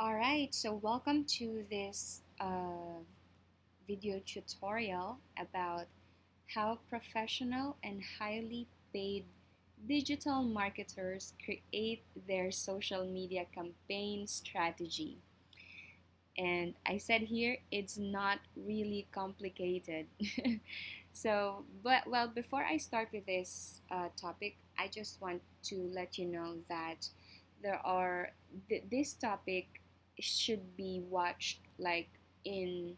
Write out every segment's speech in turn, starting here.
All right, so welcome to this video tutorial about how professional and highly paid digital marketers create their social media campaign strategy. And I said here, it's not really complicated. Before I start with this topic, I just want to let you know that this topic should be watched like in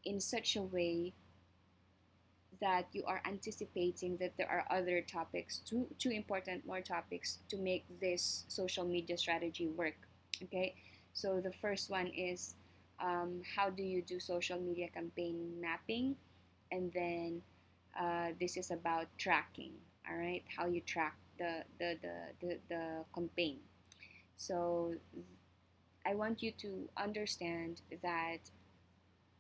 in such a way that you are anticipating that there are other topics, too important more topics to make this social media strategy work. Okay, so the first one is how do you do social media campaign mapping, and then this is about tracking. All right, how you track the campaign. So I want you to understand that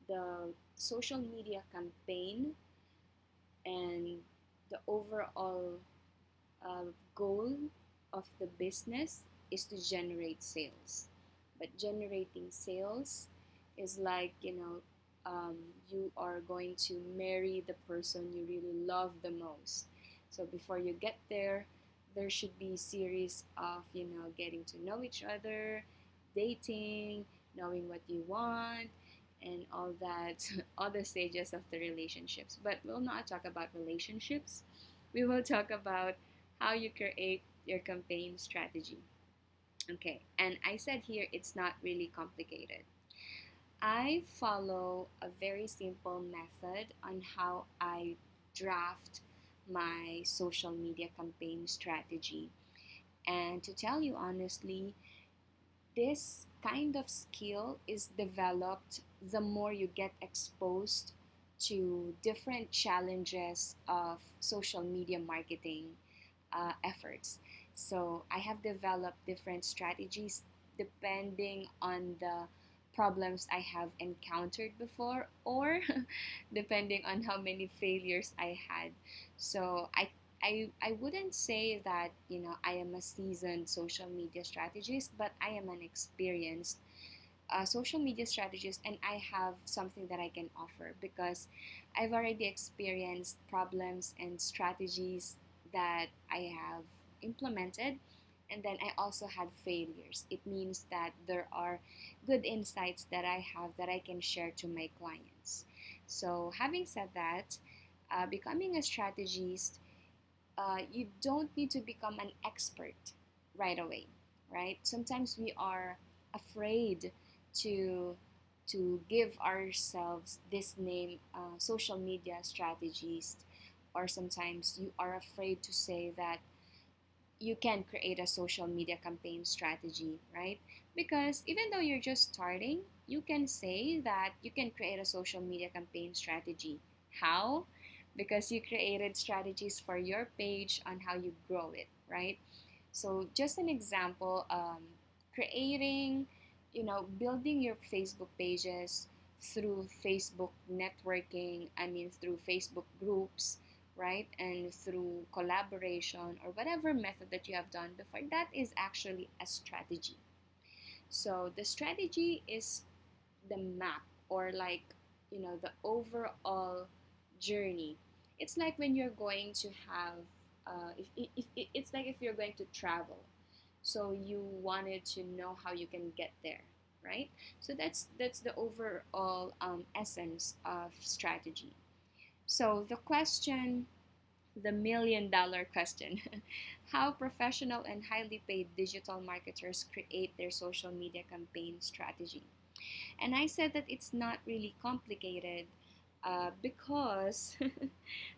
the social media campaign and the overall goal of the business is to generate sales. But generating sales is like, you are going to marry the person you really love the most. So before you get there, there should be a series of, getting to know each other, dating, knowing what you want, and all that, all the stages of the relationships. But we'll not talk about relationships. We will talk about how you create your campaign strategy. Okay, and I said here it's not really complicated. I follow a very simple method on how I draft my social media campaign strategy. And to tell you honestly, this kind of skill is developed the more you get exposed to different challenges of social media marketing efforts. So I have developed different strategies depending on the problems I have encountered before, or depending on how many failures I had. So I wouldn't say that I am a seasoned social media strategist, but I am an experienced social media strategist, and I have something that I can offer because I've already experienced problems and strategies that I have implemented, and then I also had failures. It means that there are good insights that I have that I can share to my clients. So, having said that, becoming a strategist, you don't need to become an expert right away, right? Sometimes we are afraid to give ourselves this name, social media strategist, or sometimes you are afraid to say that you can create a social media campaign strategy, right? Because even though you're just starting, you can say that you can create a social media campaign strategy. How? Because you created strategies for your page on how you grow it, right? So, just an example, creating, building your Facebook pages through Facebook networking, I mean, through Facebook groups, right? And through collaboration or whatever method that you have done before, that is actually a strategy. So, the strategy is the map, or like, the overall journey. It's like when you're going to have, if it's like if you're going to travel, so you wanted to know how you can get there, right? So that's the overall essence of strategy. So the million-dollar question: how professional and highly paid digital marketers create their social media campaign strategy. And I said that it's not really complicated, because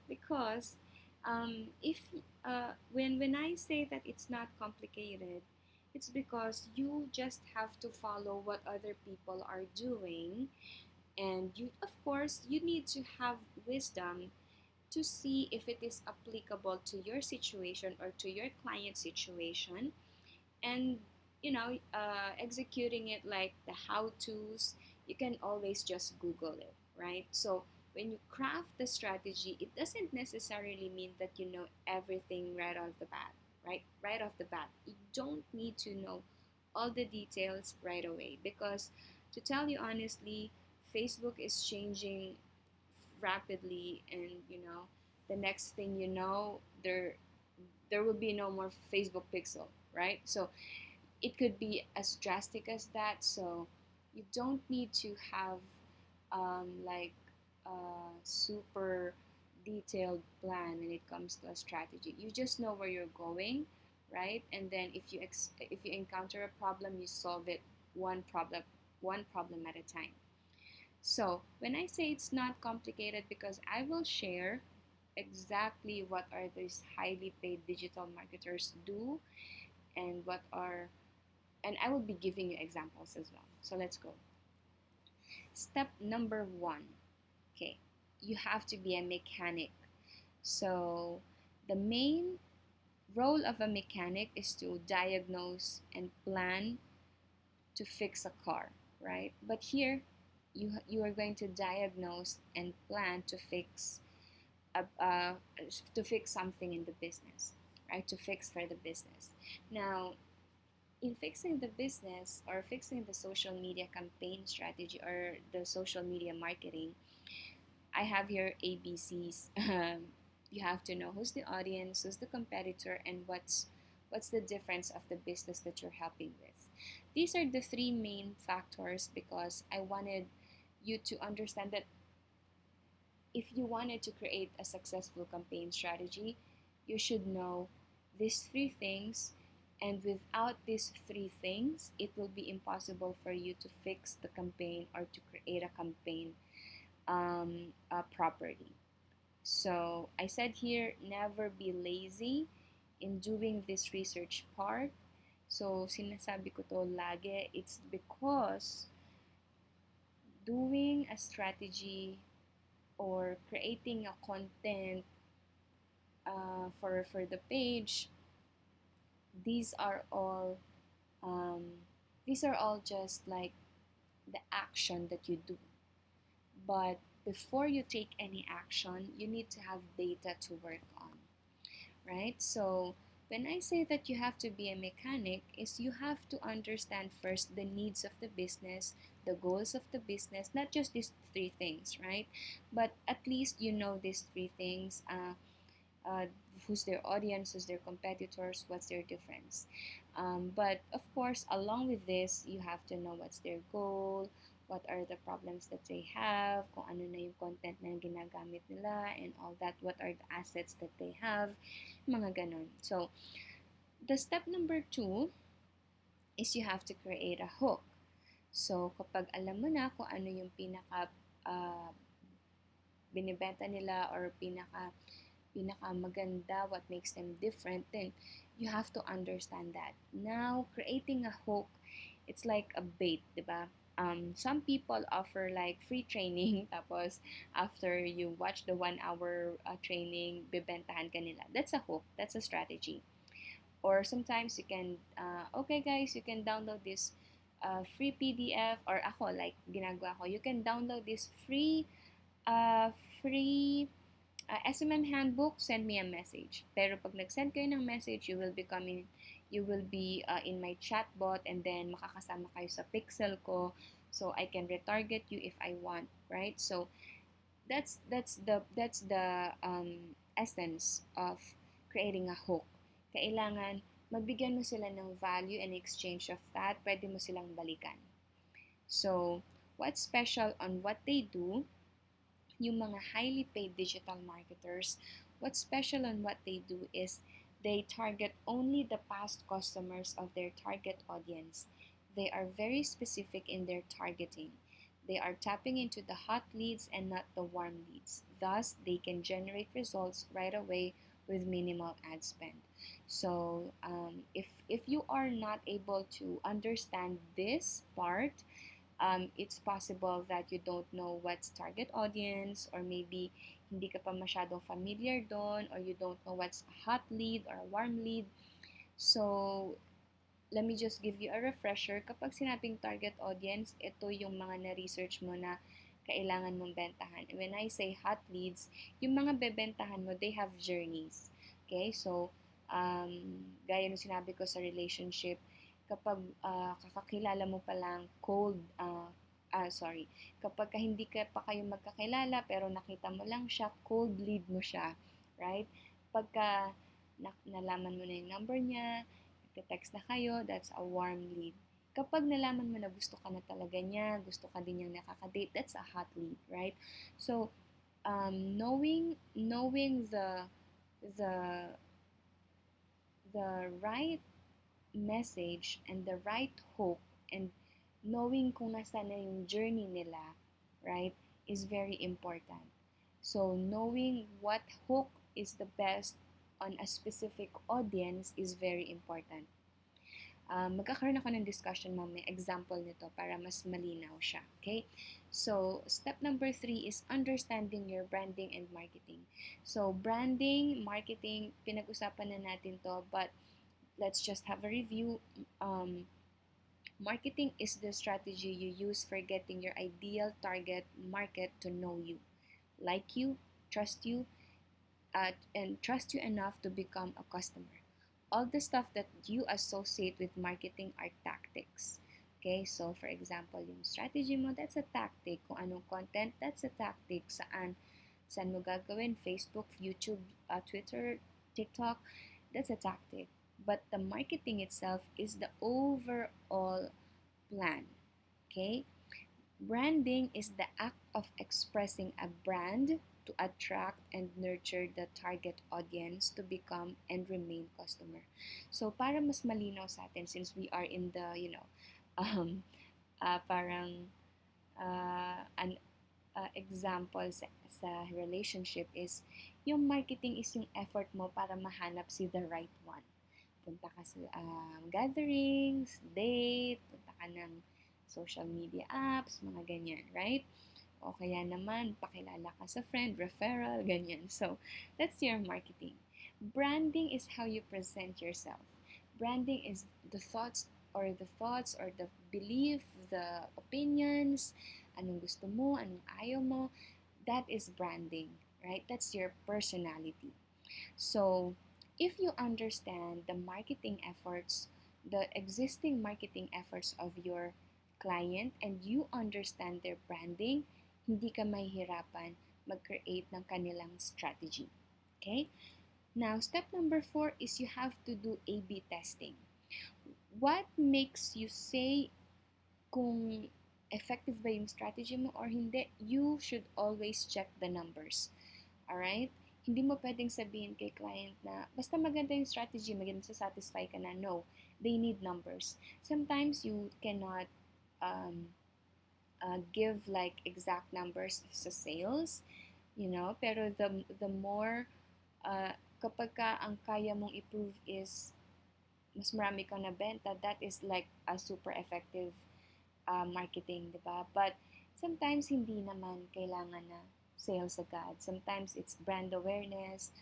because if when I say that it's not complicated, it's because you just have to follow what other people are doing, and you, of course, you need to have wisdom to see if it is applicable to your situation or to your client situation, and executing it like the how to's. You can always just Google it, right? So when you craft the strategy, it doesn't necessarily mean that you know everything right off the bat, right off the bat. You don't need to know all the details right away. Because to tell you honestly, Facebook is changing rapidly, and the next thing you know, there will be no more Facebook pixel, right? So it could be as drastic as that. So you don't need to have like a super detailed plan when it comes to a strategy. You just know where you're going, right? And then if you encounter a problem, you solve it one problem at a time. So when I say it's not complicated, because I will share exactly what are these highly paid digital marketers do, and what are and I will be giving you examples as well. So let's go. Step number one. Okay, you have to be a mechanic. So the main role of a mechanic is to diagnose and plan to fix a car, right? But here, you are going to diagnose and plan to fix something in the business, right? To fix for the business. Now, in fixing the business or fixing the social media campaign strategy or the social media marketing, I have here ABCs. You have to know who's the audience, who's the competitor, and what's the difference of the business that you're helping with. These are the three main factors, because I wanted you to understand that if you wanted to create a successful campaign strategy, you should know these three things. And without these three things, it will be impossible for you to fix the campaign or to create a campaign properly. So I said here, never be lazy in doing this research part. So sinasabi ko to lagi, it's because doing a strategy or creating a content for the page, these are all um, these are all just like the action that you do. But before you take any action, you need to have data to work on, right? So when I say that you have to be a mechanic, is you have to understand first the needs of the business, the goals of the business, not just these three things, right? But at least you know these three things. Uh, who's their audience, who's their competitors, what's their difference. But of course, along with this, you have to know what's their goal, what are the problems that they have, kung ano na yung content na ginagamit nila, and all that, what are the assets that they have, mga ganon. So, the step number two is you have to create a hook. So, kapag alam mo na kung ano yung pinaka uh, binibenta nila, or pinaka maganda, what makes them different, then you have to understand that. Now, creating a hook, it's like a bait, diba? Some people offer like free training, tapos after you watch the 1 hour training, bibentahan ka nila. That's a hook. That's a strategy. Or sometimes you can, okay guys, you can download this free PDF, or ako, like ginagawa ko, you can download this uh, free SMM handbook, send me a message. Pero pag nag-send kayo ng message, you will be in my chatbot, and then makakasama kayo sa pixel ko, so I can retarget you if I want, right? So that's the essence of creating a hook. Kailangan mabigyan mo sila ng value, and in exchange of that, pwede mo silang balikan. So what's special on what they do, yung mga highly paid digital marketers, what's special on what they do is they target only the past customers of their target audience. They are very specific in their targeting. They are tapping into the hot leads and not the warm leads. Thus, they can generate results right away with minimal ad spend. So, if you are not able to understand this part, it's possible that you don't know what's target audience, or maybe hindi ka pa masyadong familiar doon, or you don't know what's a hot lead or a warm lead. So, let me just give you a refresher. Kapag sinabing target audience, ito yung mga na-research mo na kailangan mong bentahan. And when I say hot leads, yung mga bebentahan mo, they have journeys. Okay? So, gaya ng sinabi ko sa relationship, kapag kakakilala mo pa lang kapag hindi ka pa kayo magkakilala pero nakita mo lang siya, cold lead mo siya, right? Pagka nalaman mo na yung number niya, nagte-text na kayo, that's a warm lead. Kapag nalaman mo na gusto ka na talaga niya, gusto ka din niyang nakaka-date, that's a hot lead, right? So, knowing the the right message and the right hook, and knowing kung nasaan na yung journey nila, right, is very important. So knowing what hook is the best on a specific audience is very important. Magkakaroon ako ng discussion mamaya, example nito para mas malinaw siya. Okay? So, step number 3 is understanding your branding and marketing. So, branding, marketing, pinag-usapan na natin to, but let's just have a review. Marketing is the strategy you use for getting your ideal target market to know you, like you, trust you, and trust you enough to become a customer. All the stuff that you associate with marketing are tactics. Okay, so for example, yung strategy mo, that's a tactic. Kung anong content, that's a tactic. Saan mo gagawin? Facebook, YouTube, Twitter, TikTok, that's a tactic. But the marketing itself is the overall plan. Okay? Branding is the act of expressing a brand to attract and nurture the target audience to become and remain customer. So, para mas malinaw sa atin, since we are in the, um, parang an example sa relationship is, yung marketing is yung effort mo para mahanap si the right one. Punta ka sa gatherings, date, punta ka ng social media apps, mga ganyan, right? O kaya naman, pakilala ka sa friend, referral, ganyan. So, that's your marketing. Branding is how you present yourself. Branding is the thoughts or the belief, the opinions, anong gusto mo, anong ayaw mo. That is branding, right? That's your personality. So, if you understand the existing marketing efforts of your client, and you understand their branding, hindi ka mahihirapan mag-create ng kanilang strategy. Okay? Now, step number 4 is you have to do A/B testing. What makes you say kung effective ba yung strategy mo or hindi? You should always check the numbers. Alright? Hindi mo pwedeng sabihin kay client na basta maganda yung strategy, maganda satisfy ka na. No, they need numbers. Sometimes you cannot give like exact numbers sa sales, pero the more kapag ka ang kaya mong i-prove is mas marami kang nabenta, that is like a super effective marketing, di ba? But sometimes hindi naman kailangan na sales agad. Sometimes it's brand awareness,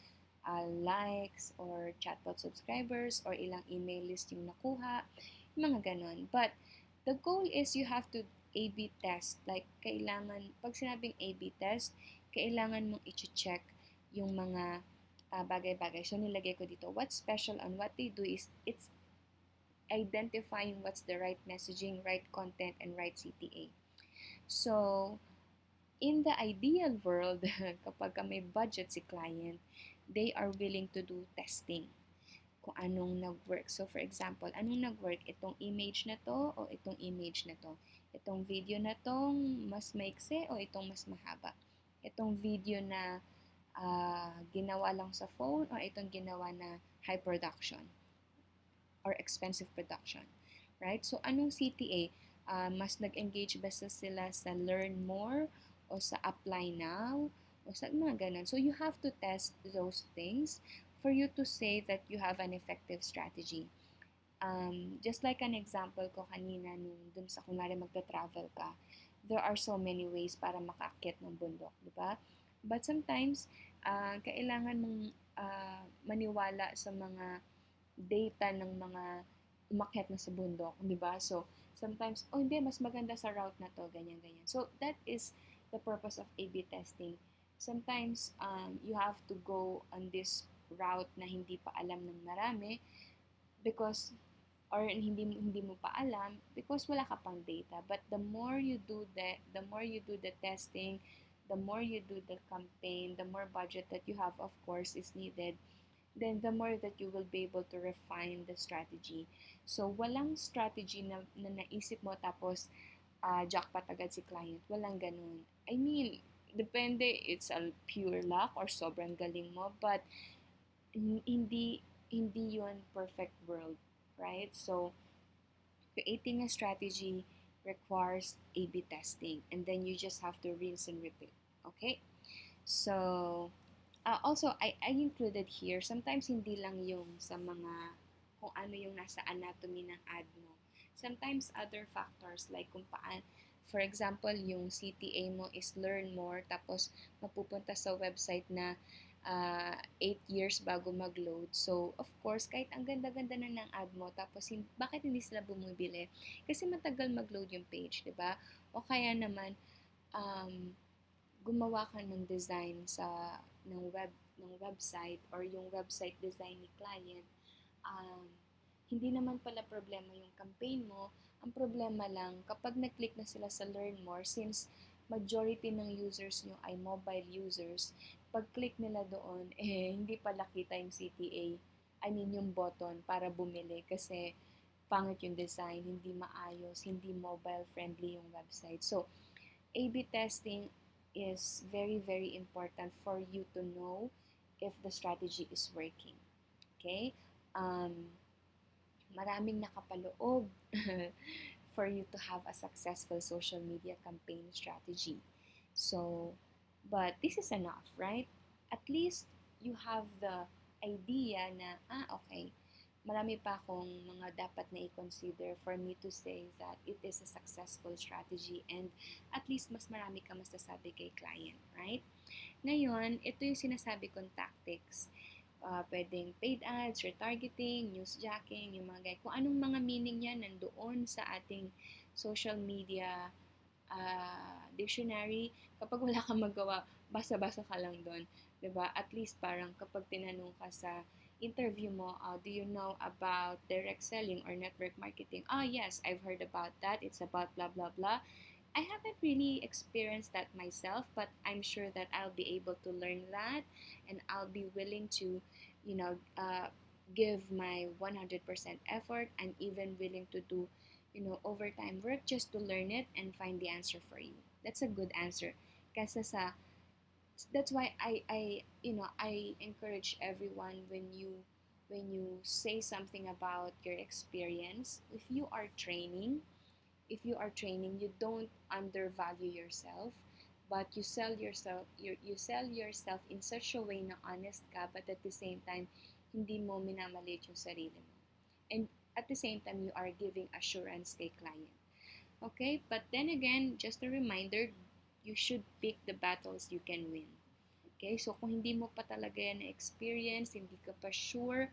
likes, or chatbot subscribers, or ilang email list yung nakuha, mga ganon. But the goal is you have to A/B test. Like, pag sinabing A/B test, kailangan mong i-check yung mga bagay-bagay. So, nilagay ko dito, what's special on what they do is, it's identifying what's the right messaging, right content, and right CTA. So, in the ideal world, kapag may budget si client, they are willing to do testing kung anong nag-work. So, for example, anong nag-work? Itong image na to o itong image na to? Itong video na tong mas maikse o itong mas mahaba? Itong video na ginawa lang sa phone o itong ginawa na high production or expensive production, right? So, anong CTA? Mas nag-engage ba sila sa learn more o sa apply now o sa mga ganun. So, you have to test those things for you to say that you have an effective strategy. Just like an example ko kanina dun sa kunwari magta-travel ka, there are so many ways para makaakyat ng bundok, di ba? But sometimes, kailangan mong maniwala sa mga data ng mga umakyat na sa bundok, di ba? So, sometimes, hindi, mas maganda sa route na to, ganyan-ganyan. So, that is the purpose of A/B testing. Sometimes, you have to go on this route na hindi pa alam ng marami because or hindi mo pa alam because wala ka pang data. But the more you do the testing, the more you do the campaign, the more budget that you have, of course, is needed, then the more that you will be able to refine the strategy. So walang strategy na naisip mo tapos jackpot agad si client. Walang ganun. I mean, depende, it's a pure luck or sobrang galing mo, but hindi hindi yun perfect world, right? So creating a strategy requires A/B testing, and then you just have to rinse and repeat. Okay? So also, I included here, sometimes hindi lang yung sa mga kung ano yung nasa anatomy ng ad mo. Sometimes other factors like kung paan, for example, yung CTA mo is learn more, tapos mapupunta sa website na 8 years bago mag-load. So, of course, kahit ang ganda-ganda na ng ad mo, tapos bakit hindi sila bumibili? Kasi matagal mag-load yung page, di ba? O kaya naman, um, gumawa ka ng design ng website or yung website design ni client, um, hindi naman pala problema yung campaign mo. Ang problema lang, kapag nag-click na sila sa learn more, since majority ng users nyo ay mobile users, pag-click nila doon, hindi pala kita yung CTA. I mean, yung button para bumili kasi pangit yung design, hindi maayos, hindi mobile friendly yung website. So, A/B testing is very, very important for you to know if the strategy is working. Okay? Um, Maraming nakapaloob for you to have a successful social media campaign strategy. So, but this is enough, right? At least you have the idea na, okay, marami pa akong mga dapat na i-consider for me to say that it is a successful strategy, and at least mas marami ka masasabi kay client, right? Ngayon, ito yung sinasabi kong tactics. Pwedeng paid ads, retargeting, newsjacking, yung mga ganyan. Kung anong mga meaning yan nandoon sa ating social media dictionary. Kapag wala kang magawa, basa-basa ka lang doon. 'Di ba? At least parang kapag tinanong ka sa interview mo, do you know about direct selling or network marketing? Yes, I've heard about that. It's about blah, blah, blah. I haven't really experienced that myself, but I'm sure that I'll be able to learn that, and I'll be willing to, give my 100% effort. I'm even willing to do, overtime work just to learn it and find the answer for you. That's a good answer. Kasi that's why I encourage everyone, when you say something about your experience, if you are training, you don't undervalue yourself, but you sell yourself in such a way na honest ka, but at the same time, hindi mo minamalit yung sarili mo. And at the same time, you are giving assurance kay client. Okay? But then again, just a reminder, you should pick the battles you can win. Okay? So, kung hindi mo pa talaga yan na-experience, hindi ka pa sure,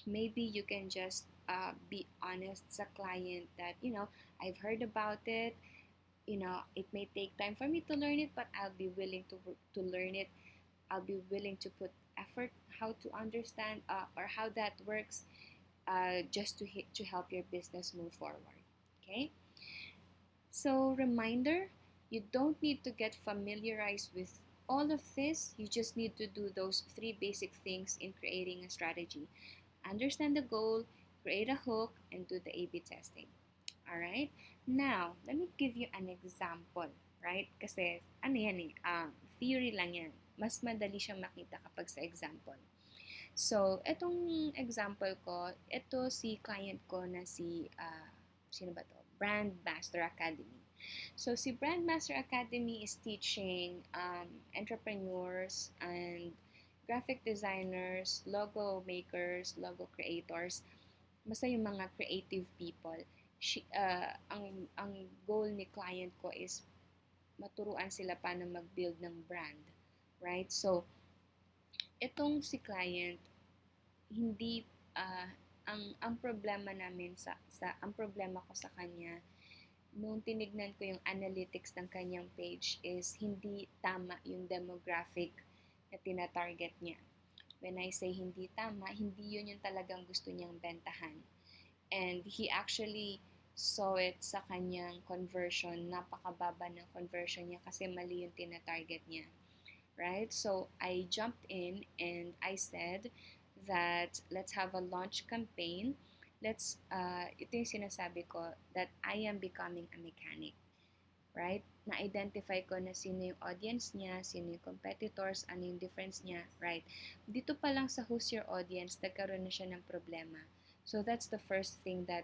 maybe you can just be honest sa client that, I've heard about it. It may take time for me to learn it, but I'll be willing to learn it. I'll be willing to put effort how to understand or how that works, just to help your business move forward. Okay? So, reminder, you don't need to get familiarized with all of this. You just need to do those three basic things in creating a strategy. Understand the goal, create a hook, and do the A/B testing. Alright? Now, let me give you an example. Right? Kasi, yan theory lang yan. Mas madali siyang makita kapag sa example. So, etong example ko, ito si client ko na sino ba to? Brandmaster Academy. So, si Brandmaster Academy is teaching entrepreneurs and graphic designers, logo makers, logo creators, basta yung mga creative people. Ang goal ni client ko is maturuan sila paano mag-build ng brand. Right? So, itong si client, hindi ang problema namin ang problema ko sa kanya nung tinignan ko yung analytics ng kanyang page is hindi tama yung demographic na tina-target niya. When I say hindi tama, hindi yun yung talagang gusto niyang bentahan. And he actually saw it sa kanyang conversion. Napakababa ng conversion niya kasi mali yung tina-target niya. Right? So I jumped in and I said that let's have a launch campaign. Ito yung sinasabi ko, that I am becoming a mechanic. Right? Na-identify ko na sino yung audience niya, sino yung competitors, ano yung difference niya. Right? Dito pa lang sa who's your audience, nagkaroon na siya ng problema. So that's the first thing that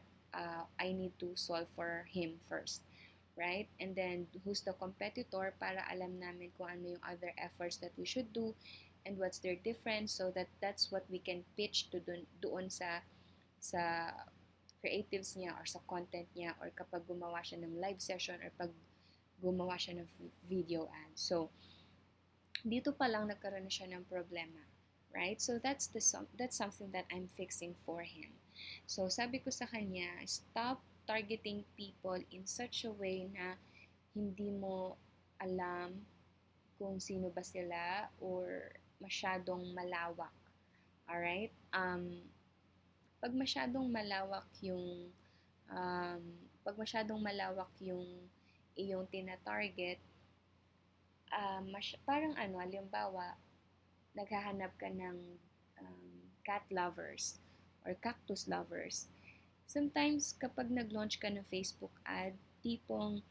I need to solve for him first. Right? And then, who's the competitor para alam namin kung ano yung other efforts that we should do and what's their difference, so that that's what we can pitch to doon sa creatives niya or sa content niya, or kapag gumawa siya ng live session or pag gumawa siya ng video ad. So, dito pa lang nagkaroon na siya ng problema. Right? So, that's something that I'm fixing for him. So, sabi ko sa kanya, stop targeting people in such a way na hindi mo alam kung sino ba sila or masyadong malawak. Alright? Pag masyadong malawak yung um, pag masyadong malawak yung iyong tina-target, parang halimbawa, naghahanap ka ng cat lovers or cactus lovers. Sometimes, kapag nag-launch ka ng Facebook ad, tipong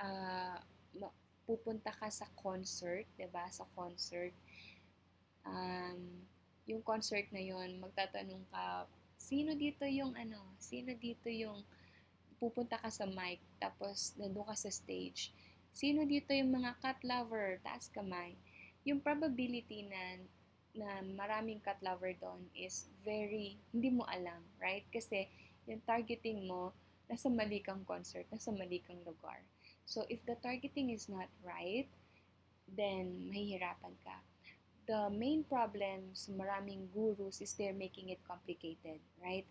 uh, pupunta ka sa concert, 'di ba? Sa concert, yung concert na yon, magtatanong ka, sino dito yung pupunta ka sa mic, tapos nandun ka sa stage. Sino dito yung mga cat lover? Taas kamay. Yung probability na maraming cat lover doon is hindi mo alam, right? Kasi yung targeting mo, nasa mali kang concert, nasa mali kang lugar. So, if the targeting is not right, then mahihirapan ka. The main problem sa maraming gurus is they're making it complicated, right?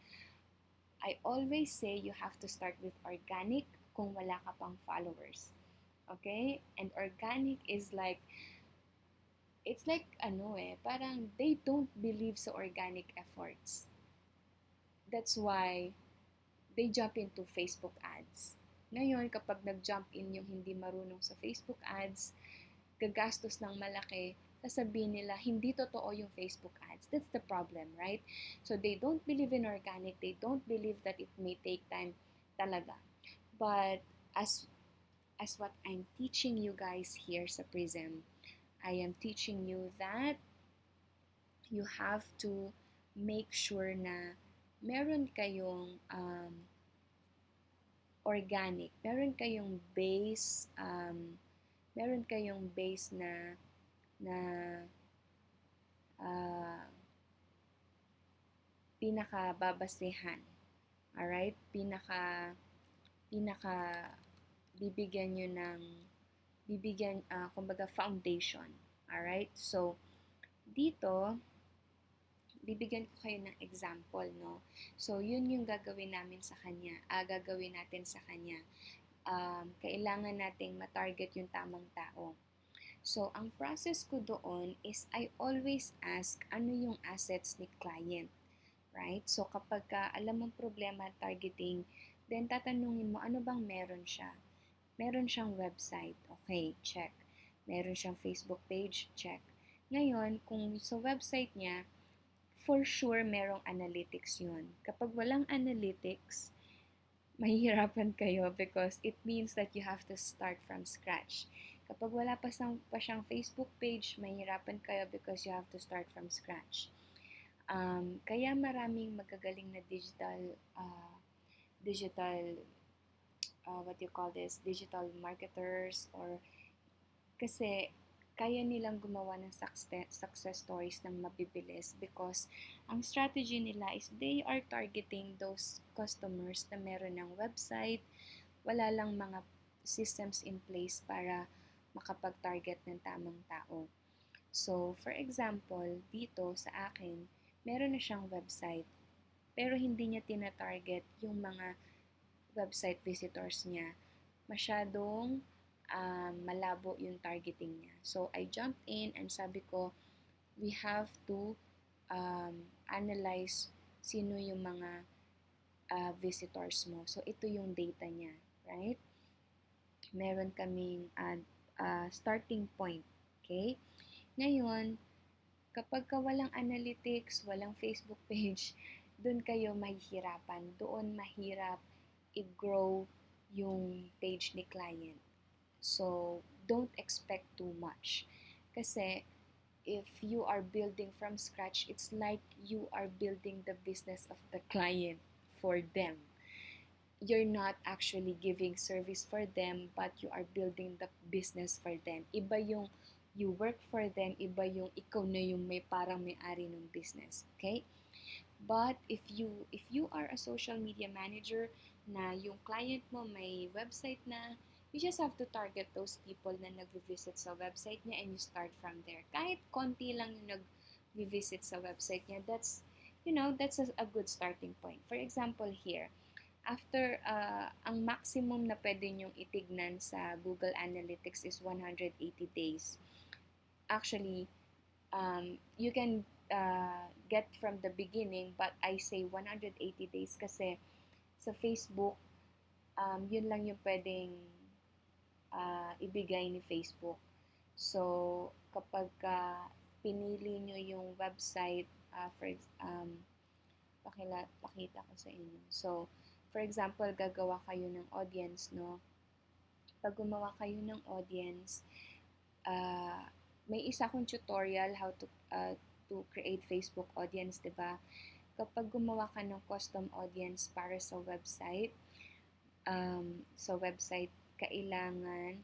I always say you have to start with organic kung wala ka pang followers. Okay? And organic is like, it's like parang they don't believe sa organic efforts. That's why they jump into Facebook ads. Ngayon, kapag nag-jump in yung hindi marunong sa Facebook ads, gagastos ng malaki, sasabihin nila, hindi totoo yung Facebook ads. That's the problem, right? So, they don't believe in organic. They don't believe that it may take time talaga. But, as what I'm teaching you guys here sa Prism, I am teaching you that you have to make sure na meron kayong organic, meron kayong base na pinakababasehan. Alright? Pinaka kumbaga foundation. Alright? So, dito, bibigyan ko kayo ng example, no? So, yun yung gagawin natin sa kanya. Kailangan nating matarget yung tamang tao. So, ang process ko doon is I always ask ano yung assets ni client. Right? So, kapag alam mong problema targeting, then tatanungin mo ano bang meron siya. Meron siyang website. Okay, check. Meron siyang Facebook page. Check. Ngayon, kung sa website niya, for sure merong analytics yun. Kapag walang analytics, mahihirapan kayo because it means that you have to start from scratch. Kapag wala pa siyang Facebook page, mahihirapan kayo because you have to start from scratch. Kaya maraming magagaling na digital marketers, or kasi kaya nilang gumawa ng success stories ng mabibilis because ang strategy nila is they are targeting those customers na meron ng website, wala lang mga systems in place para makapag-target ng tamang tao. So, for example, dito sa akin, meron na siyang website, pero hindi niya tina-target yung mga website visitors niya. Masyadong malabo yung targeting niya. So, I jumped in and sabi ko, we have to analyze sino yung mga visitors mo. So, ito yung data niya, right? Meron kaming starting point, okay? Ngayon, kapag walang analytics, walang Facebook page, doon kayo mahihirapan. Doon mahirap i-grow yung page ni client. So, don't expect too much. Kasi, if you are building from scratch, it's like you are building the business of the client for them. You're not actually giving service for them, but you are building the business for them. Iba yung you work for them, iba yung ikaw na yung may parang may-ari ng business. Okay? But if you are a social media manager na yung client mo may website na, you just have to target those people na nag-visit sa website niya and you start from there. Kahit konti lang yung nag-visit sa website niya, that's a good starting point. For example here, after ang maximum na pwede nyong itignan sa Google Analytics is 180 days. Actually, you can get from the beginning, but I say 180 days kasi sa Facebook, yun lang yung pwedeng ibigay ni Facebook. So, kapag pinili nyo yung website, pakita ko sa inyo. So, for example, gagawa kayo ng audience, no? Pag gumawa kayo ng audience, may isa akong tutorial how to create Facebook audience, 'di ba? Kapag gumawa ka ng custom audience para sa website kailangan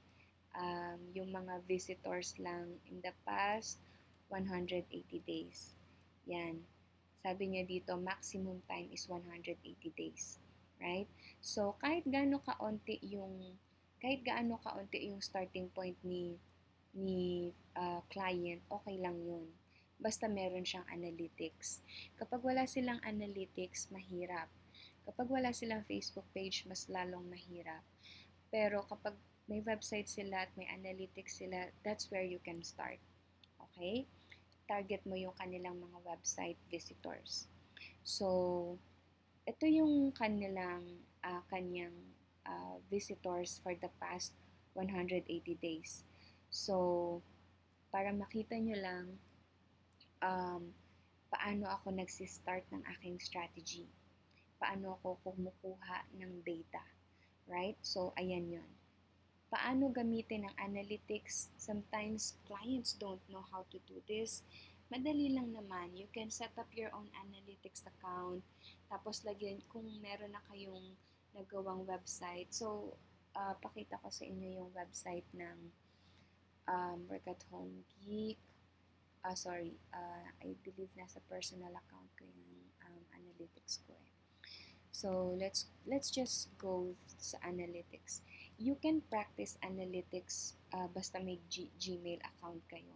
yung mga visitors lang in the past 180 days. Yan. Sabi niya dito, maximum time is 180 days. Right? So, kahit gaano kaunti yung starting point ni client, okay lang yun. Basta meron siyang analytics. Kapag wala silang analytics, mahirap. Kapag wala silang Facebook page, mas lalong mahirap. Pero kapag may website sila at may analytics sila, that's where you can start. Okay? Target mo yung kanilang mga website visitors. So, ito yung kanyang visitors for the past 180 days. So, para makita nyo lang paano ako nagsistart ng aking strategy. Paano ako kumukuha ng data. Right? So, ayan yun. Paano gamitin ang analytics? Sometimes clients don't know how to do this. Madali lang naman. You can set up your own analytics account. Tapos lagyan, kung meron na kayong nagawang website. So, pakita ko sa inyo yung website ng Work at Home Geek. I believe nasa personal account ko yung analytics ko eh. So, let's just go sa analytics. You can practice analytics basta may Gmail account kayo.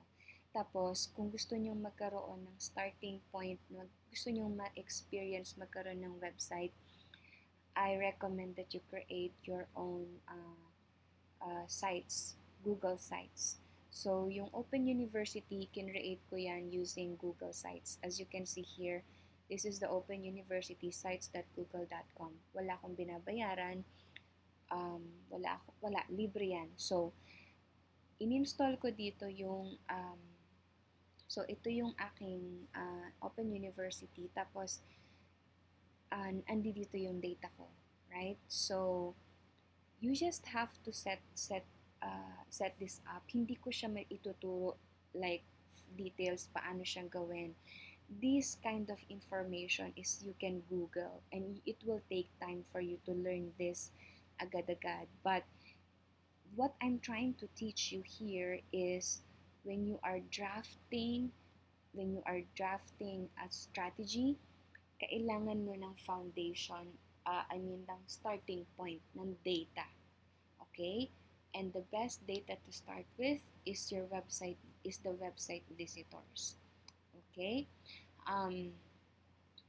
Tapos, kung gusto nyo magkaroon ng starting point, gusto nyo ma-experience magkaroon ng website, I recommend that you create your own sites, Google Sites. So, yung Open University, kinreate ko yan using Google Sites. As you can see here, this is the Open University sites.google.com. Wala akong binabayaran. Wala, libre yan. So, in-install ko dito yung, so ito yung aking Open University. Tapos, andi dito yung data ko. Right? So, you just have to set this up. Hindi ko siya may ituturo like details paano siyang gawin. This kind of information is you can Google and it will take time for you to learn this agad-agad. But what I'm trying to teach you here is when you are drafting a strategy, kailangan mo ng foundation, ng starting point ng data. Okay? And the best data to start with is the website visitors. Okay?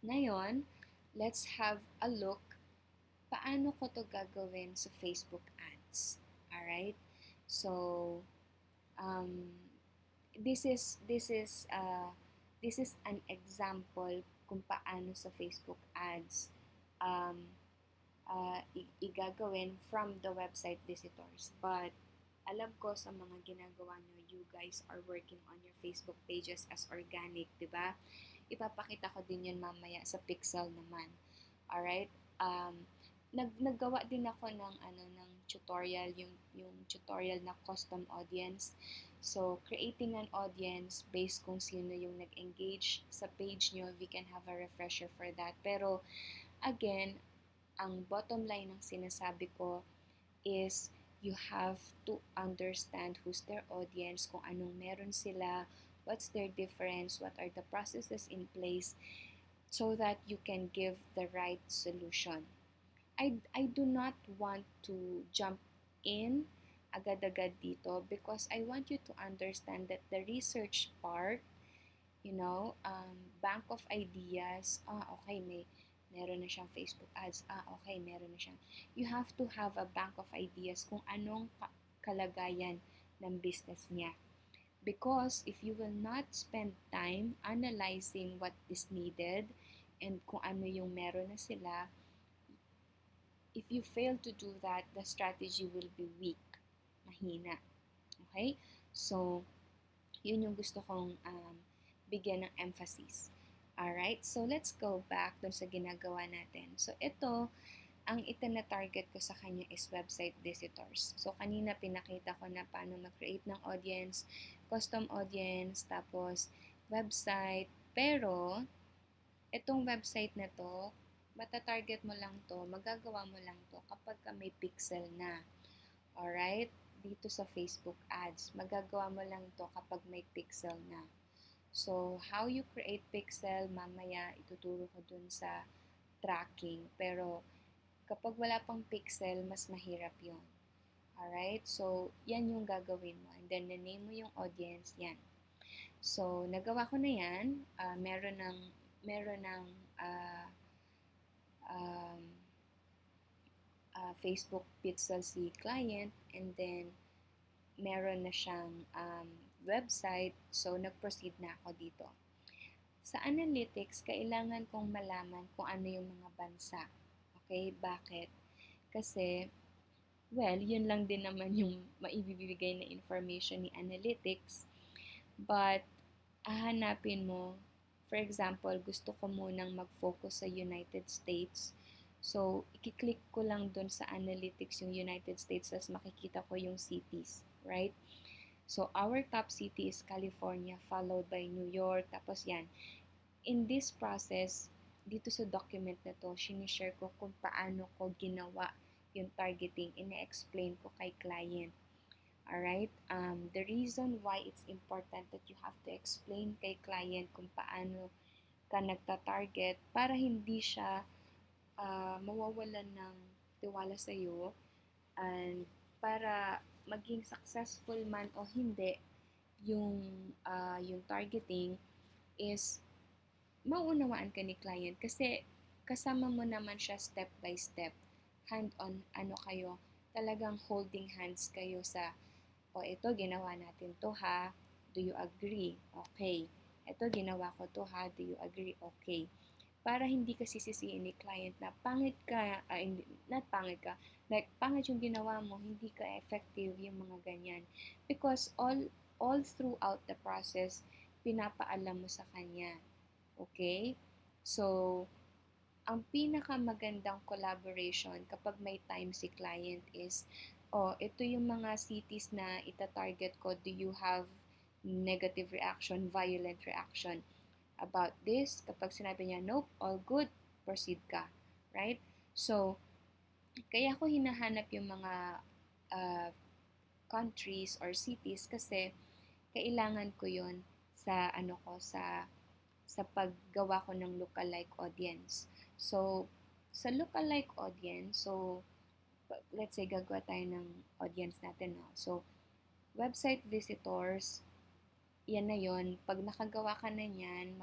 Ngayon, let's have a look paano ko to gagawin sa Facebook ads. Alright? So, this is an example kung paano sa Facebook ads um, igagawin from the website visitors. But alam ko sa mga ginagawa nyo, you guys are working on your Facebook pages as organic, di ba? Ipapakita ko din yun mamaya sa Pixel naman. Alright? Naggawa din ako ng tutorial, yung tutorial na custom audience. So, creating an audience based kung sino yung nag-engage sa page nyo, we can have a refresher for that. Pero, again, ang bottom line ng sinasabi ko is you have to understand who's their audience, kung anong meron sila, what's their difference, what are the processes in place, so that you can give the right solution. I do not want to jump in agad-agad dito because I want you to understand that the research part, bank of ideas, okay, meron na siyang Facebook ads, okay, meron na siyang. You have to have a bank of ideas kung anong kalagayan ng business niya. Because if you will not spend time analyzing what is needed and kung ano yung meron na sila, if you fail to do that, the strategy will be weak, mahina. Okay? So, yun yung gusto kong bigyan ng emphasis. Alright? So, let's go back dun sa ginagawa natin. So, ito, ang itina-target ko sa kanya is website visitors. So, kanina pinakita ko na paano mag-create ng audience, custom audience, tapos website. Pero, itong website na to, matatarget mo lang to, magagawa mo lang to kapag ka may pixel na. Alright? Dito sa Facebook ads, magagawa mo lang to kapag may pixel na. So, how you create pixel, mamaya ituturo ko dun sa tracking. Pero, kapag wala pang pixel, mas mahirap yon. Alright? So, yan yung gagawin mo. And then, name mo yung audience, yan. So, nagawa ko na yan. Meron ng um, Facebook pixel si client, and then meron na siyang website. So, nag-proceed na ako dito. Sa analytics, kailangan kong malaman kung ano yung mga bansa. Okay? Bakit? Kasi, well, yun lang din naman yung maibibigay na information ni analytics. But, hahanapin mo, for example, gusto ko munang mag-focus sa United States. So, i-click ko lang dun sa analytics yung United States, tapos makikita ko yung cities, right? So, our top city is California, followed by New York, tapos yan. In this process, dito sa document na to, sinishare ko kung paano ko ginawa yung targeting, ina-explain ko kay client. Alright? The reason why it's important that you have to explain kay client kung paano ka nagta-target para hindi siya mawawalan ng tiwala sa iyo, and para maging successful man o hindi yung targeting is mauunawaan ka ni client kasi kasama mo naman siya step by step, hand on kayo, talagang holding hands kayo sa ito ginawa natin to ha, do you agree? Okay. Ito ginawa ko to ha, do you agree? Okay. Para hindi ka sisisihin ni client na pangit ka, not pangit ka, like pangit yung ginawa mo, hindi ka effective, yung mga ganyan. Because all throughout the process, pinapaalam mo sa kanya. Okay? So, ang pinakamagandang collaboration kapag may time si client is, ito yung mga cities na ita-target ko, do you have negative reaction, violent reaction about this? Kapag sinabi niya, nope, all good, proceed ka. Right? So, kaya ko hinahanap yung mga countries or cities kasi kailangan ko yun sa sa paggawa ko ng lookalike audience. So, sa lookalike audience, so let's say gagawa tayo ng audience natin, no? So, website visitors, yan na yon. Pag nakagawa ka na niyan,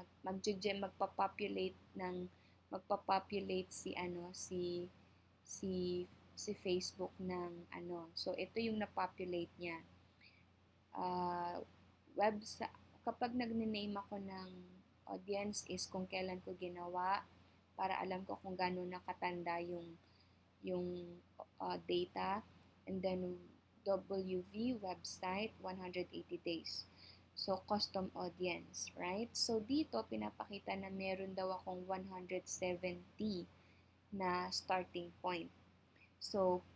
magpapopulate si Facebook ng So, ito yung na-populate niya. Kapag nagne-name ako ng audience is kung kailan ko ginawa, para alam ko kung gaano nakatanda yung data. And then WV website 180 days. So custom audience, right? So dito pinapakita na meron daw akong 170 na starting point. So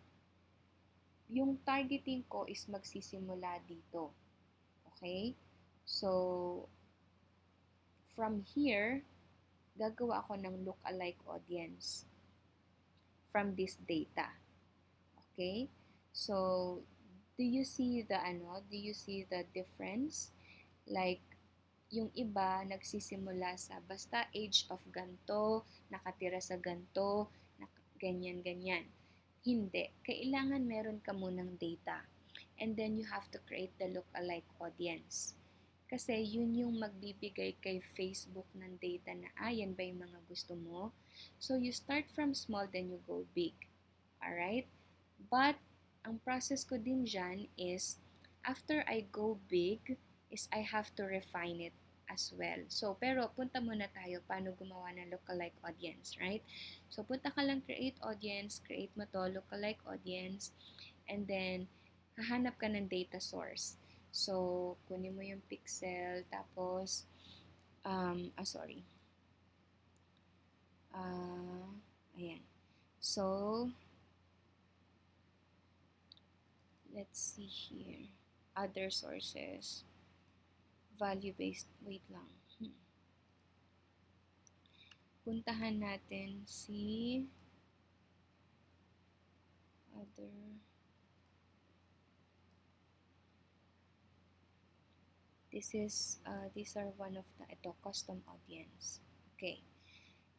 yung targeting ko is magsisimula dito. Okay? So from here, gagawa ako ng look-alike audience from this data. Okay? So, do you see the difference? Like, yung iba nagsisimula sa basta age of ganto, nakatira sa ganto, ganyan-ganyan. Hindi. Kailangan meron ka munang data. And then you have to create the look-alike audience. Kasi yun yung magbibigay kay Facebook ng data na, yan ba yung mga gusto mo? So, you start from small, then you go big. Alright? But, ang process ko din dyan is, after I go big, is I have to refine it as well. So, pero punta muna tayo paano gumawa ng lookalike audience, right? So, punta ka lang create audience, create mo to, lookalike audience, and then, hahanap ka ng data source. So, kunin mo yung pixel, tapos, sorry. Ayan. So, let's see here. Other sources. Value-based. Wait lang. Puntahan natin si other. These are one of ito, custom audience. Okay.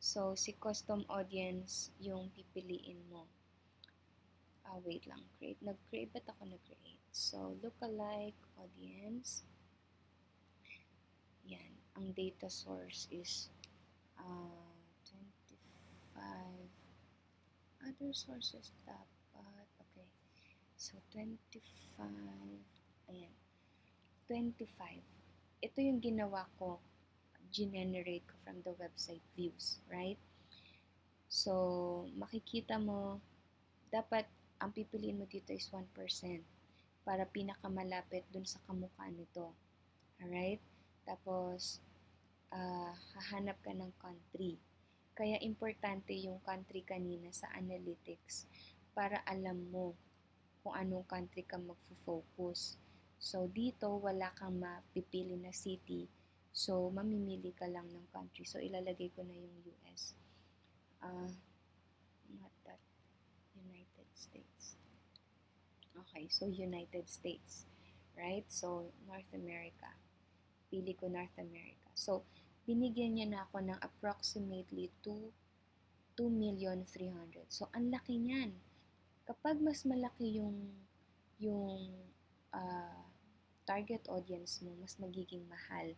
So, si custom audience yung pipiliin mo. Wait lang. Nag-create. Ba't ako nag-create? So, lookalike audience. Yan. Ang data source is 25. Other sources dapat. Okay. So, 25. Ayan. 25. Ito yung ginawa ko. Generate ko from the website views. Right? So, makikita mo, dapat ang pipiliin mo dito is 1% para pinakamalapit dun sa kamukha nito. Alright? Tapos, hahanap ka ng country. Kaya importante yung country kanina sa analytics para alam mo kung anong country ka magfo-focus. So, dito wala kang mapipili na city. So, mamimili ka lang ng country. So, ilalagay ko na yung US. Not that. United States. Okay, so United States. Right? So, North America. Pili ko North America. So, binigyan niya na ako ng approximately 2,300,000. So, ang laki niyan. Kapag mas malaki yung target audience mo, mas magiging mahal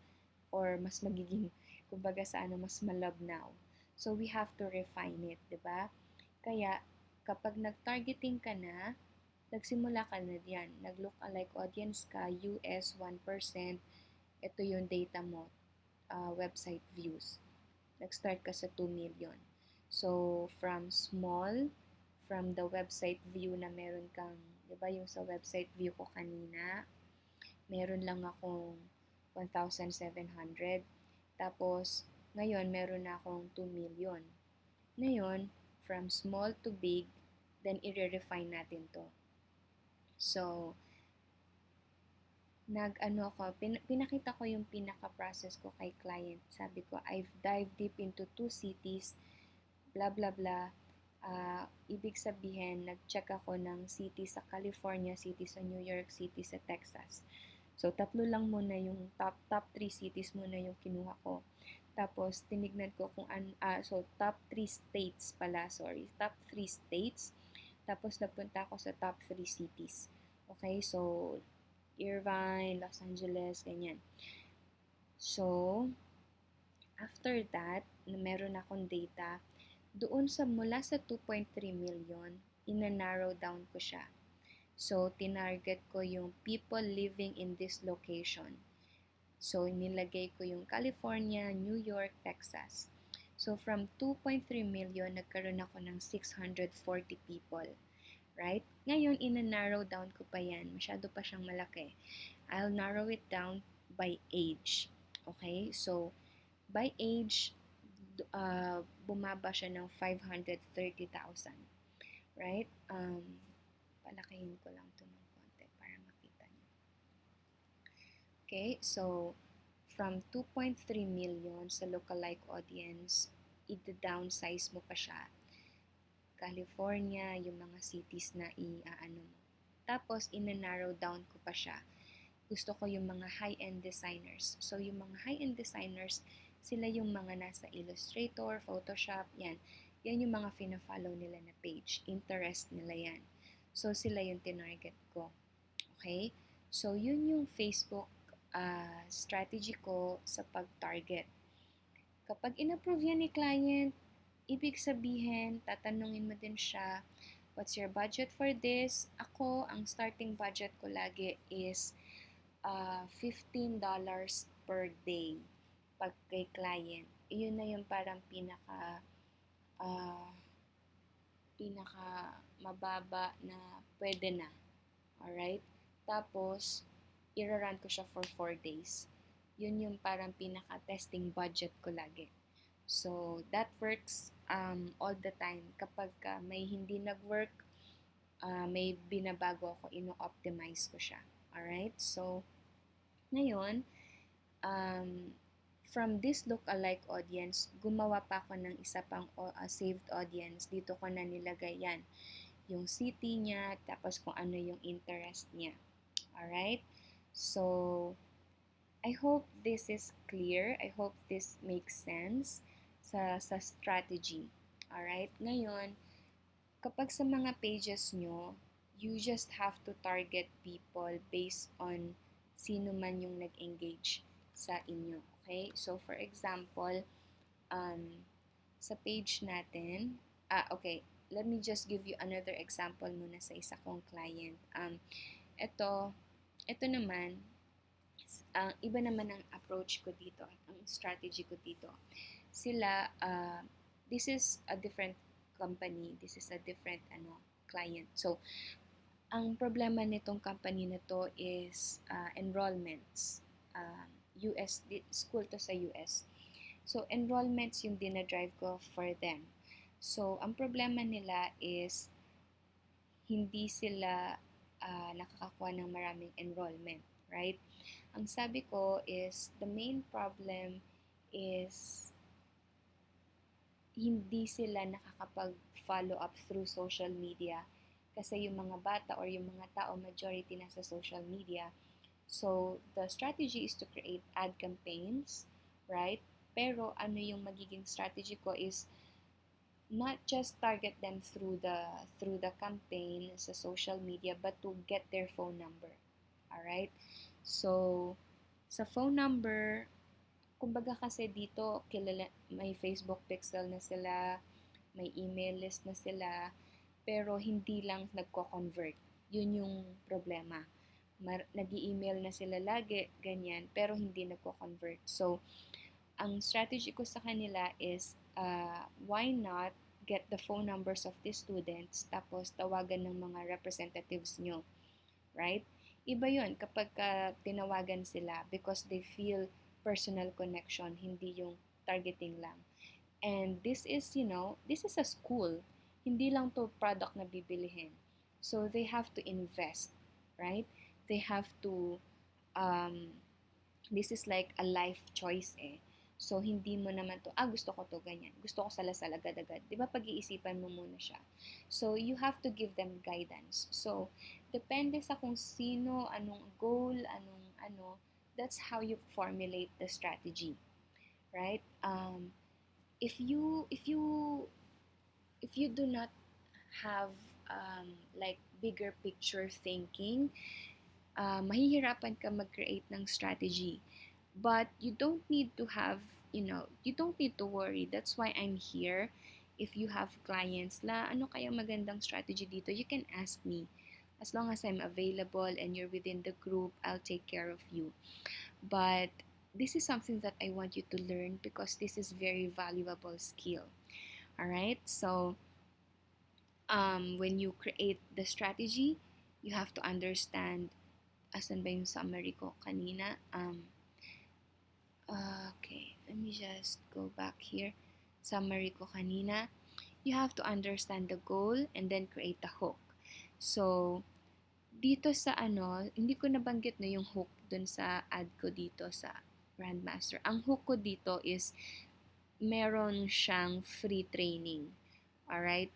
or mas magiging, kumbaga mas malabnaw. So, we have to refine it, di ba? Kaya, kapag nag-targeting ka na, nagsimula ka na diyan. Nag-look-alike audience ka, US 1%, ito yung data mo, website views. Nag-start ka sa 2 million. So, from the website view na meron kang, di ba yung sa website view ko kanina, meron lang akong 1,700. Tapos, ngayon, meron na akong 2 million. Ngayon, from small to big, then i-refine natin to. So, pinakita ko yung pinaka-process ko kay client. Sabi ko, I've dived deep into 2 cities, blah, blah, blah. Ibig sabihin, nag-check ako ng city sa California, city sa New York, city sa Texas. So, 3 lang muna yung top 3 cities muna yung kinuha ko. Tapos, tinignan ko kung top 3 states pala, sorry. Top 3 states. Tapos, napunta ako sa top 3 cities. Okay, so, Irvine, Los Angeles, ganyan. So, after that, na meron akong data, doon mula sa 2.3 million, ina-narrow down ko siya. So, tinarget ko yung people living in this location. So, nilagay ko yung California, New York, Texas. So, from 2.3 million, nagkaroon ako ng 640 people. Right? Ngayon, ina-narrow down ko pa yan. Masyado pa siyang malaki. I'll narrow it down by age. Okay? So, by age, bumaba siya ng 530,000. Right? Palakihin ko lang ito ng konti para makita niyo. Okay? So, from 2.3 million sa lookalike audience, i-downsize mo pa siya. California, yung mga cities na i-ano mo. Tapos, ina-narrow down ko pa siya. Gusto ko yung mga high-end designers. So, yung mga high-end designers, sila yung mga nasa Illustrator, Photoshop, yan. Yan yung mga fina-follow nila na page. Interest nila yan. So, sila yung tinarget ko. Okay? So, yun yung Facebook strategy ko sa pag-target. Kapag in-approve yan ni client, ibig sabihin, tatanungin mo din siya, what's your budget for this? Ako, ang starting budget ko lagi is $15 per day pag kay client. Iyon na yung parang uh, pinaka mababa na pwede na. Alright? Tapos, i-run ko siya for 4 days. Yun yung parang pinaka-testing budget ko lagi. So, that works all the time. Kapag may hindi nag-work, may binabago ako, ino-optimize ko siya. Alright? So, ngayon, from this lookalike audience, gumawa pa ako ng isa pang saved audience. Dito ko na nilagay yan. Yung city niya, tapos kung ano yung interest niya. Alright? So, I hope this is clear. I hope this makes sense sa strategy. Alright? Ngayon, kapag sa mga pages nyo, you just have to target people based on sino man yung nag-engage sa inyo. Okay? So, for example, sa page natin, okay, let me just give you another example muna sa isa kong client. Ito naman, iba naman ang approach ko dito, ang strategy ko dito. Sila, this is a different company, this is a different client. So, ang problema nitong company na to is enrollments. US, school to sa US. So, enrollments yung dinadrive ko for them. So, ang problema nila is hindi sila nakakakuha ng maraming enrollment, right? Ang sabi ko is, the main problem is hindi sila nakakapag-follow up through social media kasi yung mga bata or yung mga tao majority nasa social media. So, the strategy is to create ad campaigns, right? Pero ano yung magiging strategy ko is not just target them through the campaign sa social media but to get their phone number. Alright? So, sa phone number, kumbaga kasi dito kilala, may Facebook pixel na sila, may email list na sila, pero hindi lang nagko-convert. Yun yung problema. Nag-i-email na sila lagi, ganyan, pero hindi nagko-convert. So, ang strategy ko sa kanila is, why not get the phone numbers of these students, tapos tawagan ng mga representatives nyo. Right? Iba yun kapag tinawagan sila because they feel personal connection, hindi yung targeting lang. And this is, this is a school. Hindi lang to product na bibilihin. So, they have to invest, right? They have to, this is like a life choice eh. So, hindi mo naman to, gusto ko to, ganyan. Gusto ko salasal agad-agad. Di ba, pag-iisipan mo muna siya. So, you have to give them guidance. So, depende sa kung sino, anong goal, that's how you formulate the strategy. Right? If you do not have like bigger picture thinking, mahihirapan ka mag-create ng strategy. But you don't need to have, you don't need to worry. That's why I'm here. If you have clients na ano kaya magandang strategy dito, you can ask me. As long as I'm available and you're within the group, I'll take care of you. But this is something that I want you to learn because this is very valuable skill. All right. So when you create the strategy, you have to understand, asan ba yung summary ko kanina? Okay, let me just go back here. Summary ko kanina. You have to understand the goal and then create the hook. So, dito sa hindi ko nabanggit na yung hook dun sa ad ko dito sa Grandmaster. Ang hook ko dito is meron siyang free training. Alright?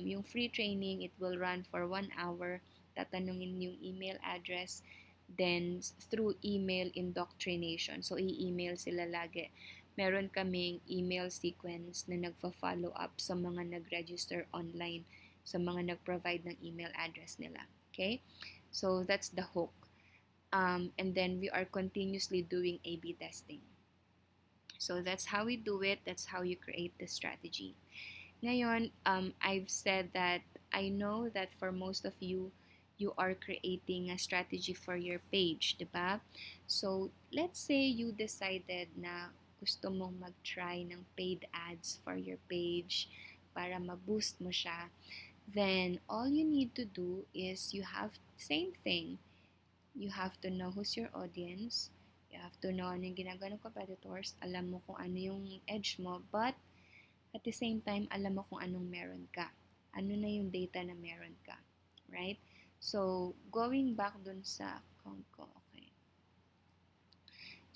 Yung free training, it will run for 1 hour. Tatanungin yung email address. Then, through email indoctrination. So, i-email sila lagi. Meron kaming email sequence na nagfa-follow up sa mga nag-register online, sa mga nag-provide ng email address nila. Okay? So, that's the hook. And then, we are continuously doing A/B testing. So, that's how we do it. That's how you create the strategy. Ngayon, I've said that I know that for most of you, you are creating a strategy for your page, diba? So, let's say you decided na gusto mong mag-try ng paid ads for your page para ma-boost mo siya. Then, all you need to do is you have, same thing, you have to know who's your audience, you have to know ano yung ginagawa ng competitors, alam mo kung ano yung edge mo, but at the same time, alam mo kung anong meron ka. Ano na yung data na meron ka. Right? So, going back dun sa account ko. Okay.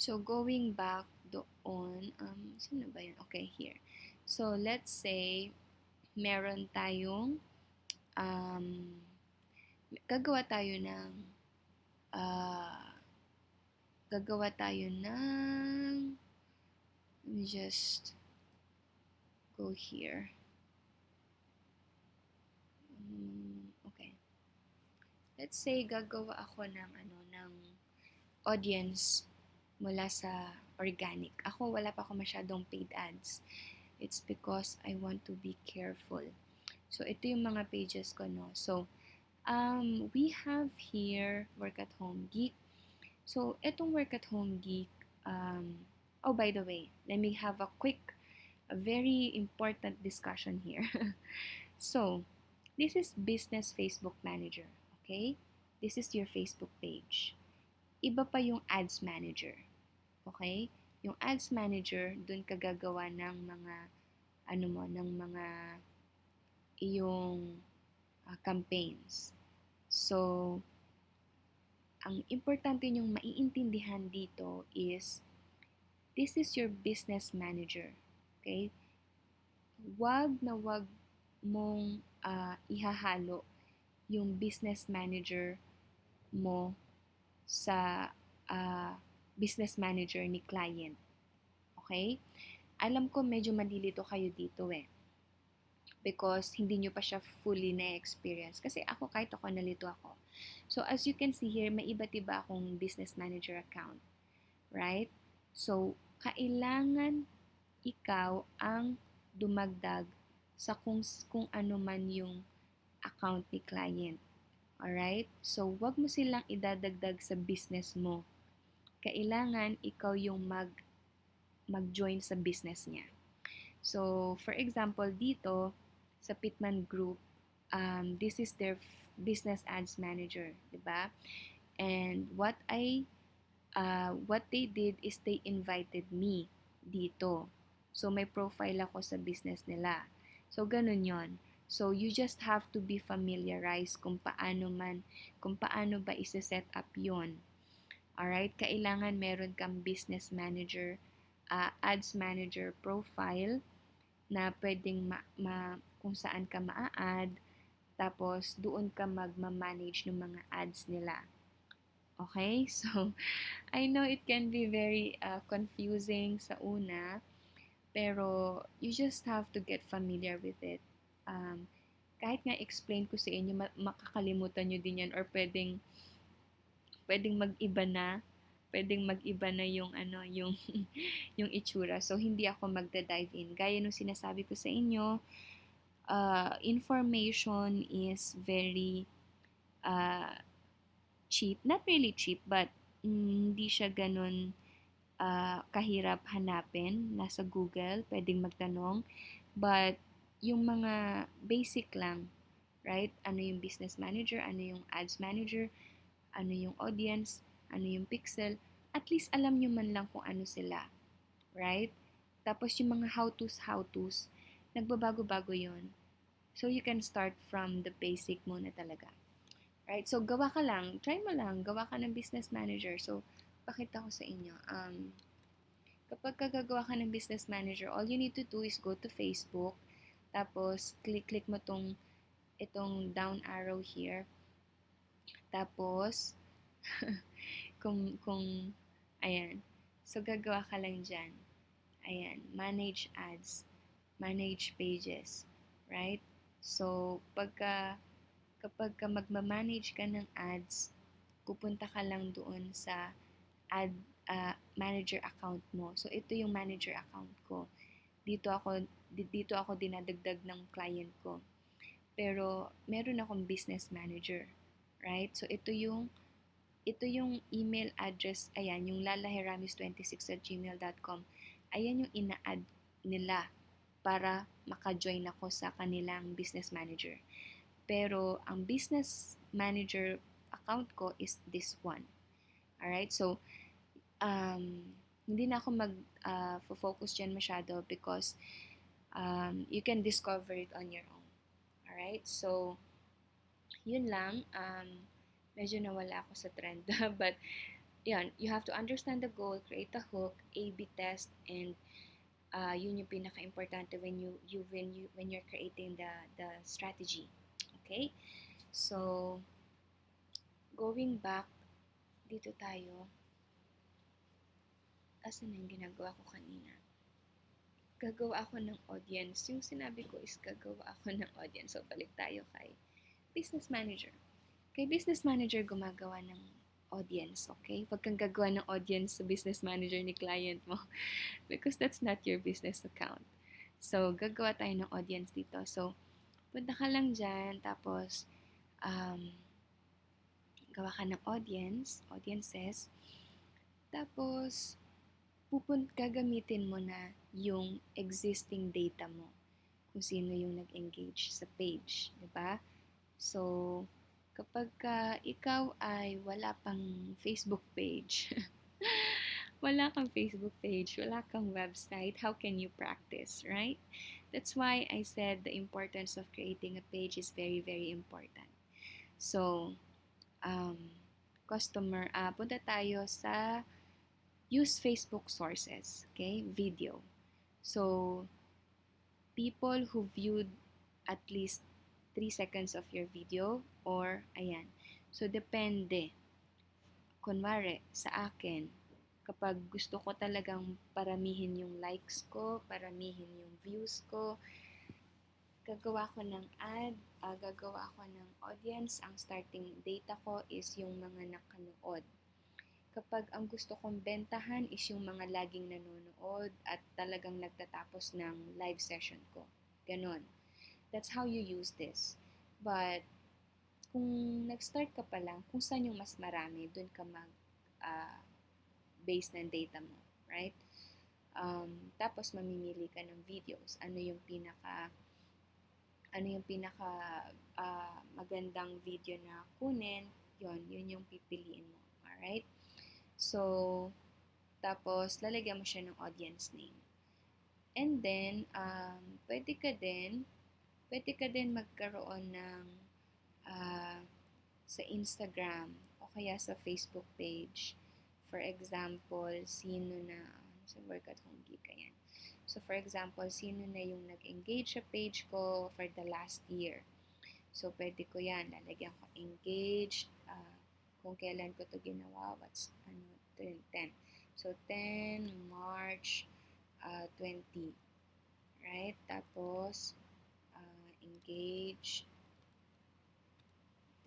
So, going back doon, saan na ba yun? Okay, here. So, let's say, meron tayong, gagawa tayo ng, let me just go here. Okay. Let's say gagawa ako ng audience mula sa organic. Ako wala pa ako masyadong paid ads. It's because I want to be careful. So ito yung mga pages ko, no. So we have here Work at Home Geek. So itong Work at Home Geek, oh, by the way, let me have a very important discussion here. So, this is Business Facebook Manager, okay? This is your Facebook page. Iba pa yung Ads Manager, okay? Yung Ads Manager, dun ka gagawa ng mga, iyong campaigns. So, ang importante nyong maiintindihan dito is, this is your business manager, okay? Wag mong ihahalo yung business manager mo sa business manager ni client. Okay? Alam ko medyo malilito kayo dito because hindi nyo pa siya fully na-experience. Kasi kahit ako nalito ako. So, as you can see here, may iba't iba akong business manager account. Right? So, kailangan ikaw ang dumagdag sa kung ano man yung account ni client. Alright? So, wag mo silang idadagdag sa business mo. Kailangan ikaw yung mag-join sa business niya. So, for example, dito sa Pitman Group, this is their business ads manager, diba? And what they did is they invited me dito. So, may profile ako sa business nila. So, ganun yon. So, you just have to be familiarized kung paano ba isa-set up yon. Alright? Kailangan meron kang business manager, ads manager profile na pwedeng kung saan ka maa-add, tapos doon ka magma-manage ng mga ads nila. Okay? So, I know it can be very confusing sa una, pero you just have to get familiar with it. Kahit nga explain ko sa inyo, makakalimutan nyo din yan or pwedeng mag-iba na yung yung itsura. So, hindi ako magda-dive in. Gaya nung sinasabi ko sa inyo, information is very cheap. Not really cheap, but hindi siya ganun kahirap hanapin. Nasa Google, pwedeng magtanong. But yung mga basic lang, right? Ano yung business manager, ano yung ads manager, ano yung audience, ano yung pixel, at least alam nyo man lang kung ano sila, right? Tapos yung mga how-tos, nagbabago-bago yon. So you can start from the basic muna talaga. Right? So gawa ka lang, try mo lang, gawa ka ng business manager. So pakita ko sa inyo. Kapag gagawa ka ng business manager, all you need to do is go to Facebook, tapos click mo itong down arrow here. Tapos kung ayan. So gagawa ka lang diyan. Ayan, manage ads, manage pages, right? So kapag magma-manage ka ng ads, pupunta ka lang doon sa ad manager account mo. So ito yung manager account ko. Dito ako dinadagdag ng client ko. Pero meron akong business manager, right? So ito yung email address, ayan, yung lalahiramis26@gmail.com. Ayan yung ina-add nila para maka-join ako sa kanilang business manager. Pero ang business manager account ko is this one. Alright? So, hindi na ako mag-focus dyan masyado because you can discover it on your own. Alright? So, yun lang. Medyo nawala ako sa trend. But, yun, you have to understand the goal, create a hook, A/B test, and yun yung pinaka-importante when you're creating the strategy. Okay? So, going back, dito tayo. Asan na yung ginagawa ko kanina? Gagawa ako ng audience. Yung sinabi ko is gagawa ako ng audience. So, balik tayo kay business manager. Kay business manager, gumagawa ng audience, okay? Huwag kang gagawa ng audience sa business manager ni client mo because that's not your business account. So, gagawa tayo ng audience dito. So, punta ka lang dyan, tapos, gawa ka ng audiences, tapos, gagamitin mo na yung existing data mo kung sino yung nag-engage sa page, di ba? So, kapag ikaw ay wala pang Facebook page, wala kang website, how can you practice, right? That's why I said the importance of creating a page is very, very important. So, punta tayo sa use Facebook sources, okay? Video. So, people who viewed at least 3 seconds of your video or ayan. So, depende. Kunwari, sa akin, kapag gusto ko talagang paramihin yung likes ko, paramihin yung views ko, gagawa ko ng ad, gagawa ko ng audience. Ang starting data ko is yung mga nakanood. Kapag ang gusto kong bentahan is yung mga laging nanonood at talagang nagtatapos ng live session ko. Ganon. That's how you use this. But, kung nag-start ka pa lang, kung saan yung mas marami, dun ka mag-base ng data mo. Right? Tapos, mamimili ka ng videos. Ano yung pinaka magandang video na kunin, yun yung pipiliin mo. Alright? So, tapos, lalagyan mo siya ng audience name. And then, pwede ka din magkaroon ng sa Instagram o kaya sa Facebook page. For example, sa Workout Home Geek, ayan. So, for example, sino na yung nag-engage sa page ko for the last year. So, pwede ko yan. Lalagyan ko engaged, kung kailan ko to ginawa, 10. So, 10 March 20. Right? Tapos, engage